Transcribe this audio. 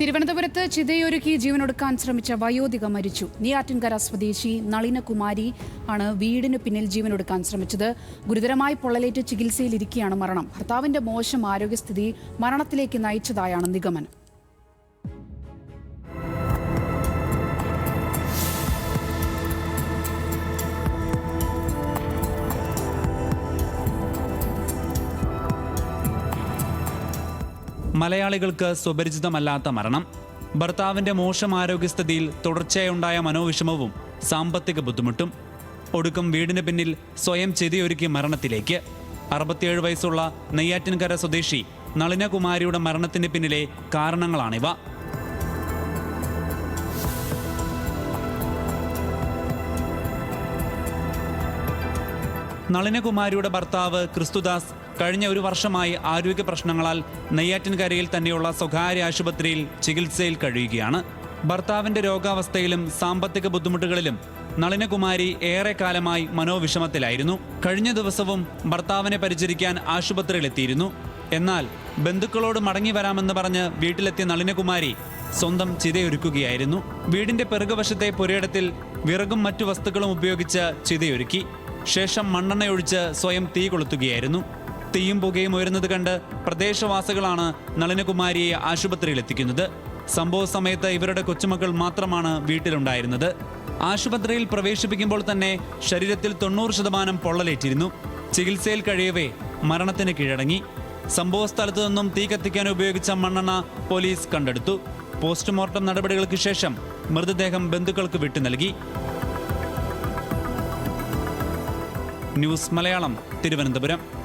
തിരുവനന്തപുരത്ത് ചിതയൊരുക്കി ജീവനൊടുക്കാൻ ശ്രമിച്ച വയോധിക മരിച്ചു. നെയ്യാറ്റിൻകര സ്വദേശി നളിനകുമാരി ആണ് വീടിന് പിന്നിൽ ജീവനൊടുക്കാൻ ശ്രമിച്ചത്. ഗുരുതരമായി പൊള്ളലേറ്റ് ചികിത്സയിലിരിക്കെയാണ് മരണം. ഭർത്താവിന്റെ മോശം ആരോഗ്യസ്ഥിതി മരണത്തിലേക്ക് നയിച്ചതായാണ് നിഗമനം. മലയാളികൾക്ക് സുപരിചിതമല്ലാത്ത മരണം. ഭർത്താവിന്റെ മോശം ആരോഗ്യസ്ഥിതിയിൽ തുടർച്ചയായുണ്ടായ മനോവിഷമവും സാമ്പത്തിക ബുദ്ധിമുട്ടും ഒടുക്കം വീടിന് പിന്നിൽ സ്വയം ചിതയൊരുക്കി മരണത്തിലേക്ക്. 67 വയസ്സുള്ള നെയ്യാറ്റിൻകര സ്വദേശി നളിനകുമാരിയുടെ മരണത്തിന് പിന്നിലെ കാരണങ്ങളാണിവ. നളിനകുമാരിയുടെ ഭർത്താവ് ക്രിസ്തുദാസ് കഴിഞ്ഞ ഒരു വർഷമായി ആരോഗ്യ പ്രശ്നങ്ങളാൽ നെയ്യാറ്റിൻകരയിൽ തന്നെയുള്ള സ്വകാര്യ ആശുപത്രിയിൽ ചികിത്സയിൽ കഴിയുകയാണ്. ഭർത്താവിന്റെ രോഗാവസ്ഥയിലും സാമ്പത്തിക ബുദ്ധിമുട്ടുകളിലും നളിനകുമാരി ഏറെക്കാലമായി മനോവിഷമത്തിലായിരുന്നു. കഴിഞ്ഞ ദിവസവും ഭർത്താവിനെ പരിചരിക്കാൻ ആശുപത്രിയിലെത്തിയിരുന്നു. എന്നാൽ ബന്ധുക്കളോട് മടങ്ങി വരാമെന്ന് പറഞ്ഞ് വീട്ടിലെത്തിയ നളിനകുമാരി സ്വന്തം ചിതയൊരുക്കുകയായിരുന്നു. വീടിന്റെ പിറകുവശത്തെ പുരയിടത്തിൽ വിറകും മറ്റു വസ്തുക്കളും ഉപയോഗിച്ച് ചിതയൊരുക്കി. ശേഷം മണ്ണെണ്ണയൊഴിച്ച് സ്വയം തീ കൊളുത്തുകയായിരുന്നു. തീയും പുകയും ഉയരുന്നത് കണ്ട് പ്രദേശവാസികളാണ് നളിനകുമാരിയെ ആശുപത്രിയിലെത്തിക്കുന്നത്. സംഭവ സമയത്ത് ഇവരുടെ കൊച്ചുമക്കൾ മാത്രമാണ് വീട്ടിലുണ്ടായിരുന്നത്. ആശുപത്രിയിൽ പ്രവേശിപ്പിക്കുമ്പോൾ തന്നെ ശരീരത്തിൽ 90% പൊള്ളലേറ്റിരുന്നു. ചികിത്സയിൽ കഴിയവേ മരണത്തിന് കീഴടങ്ങി. സംഭവ സ്ഥലത്തു നിന്നും തീ കത്തിക്കാൻ ഉപയോഗിച്ച മണ്ണെണ്ണ പോലീസ് കണ്ടെടുത്തു. പോസ്റ്റ്മോർട്ടം നടപടികൾക്ക് ശേഷം മൃതദേഹം ബന്ധുക്കൾക്ക് വിട്ടു നൽകി. ന്യൂസ് മലയാളം, തിരുവനന്തപുരം.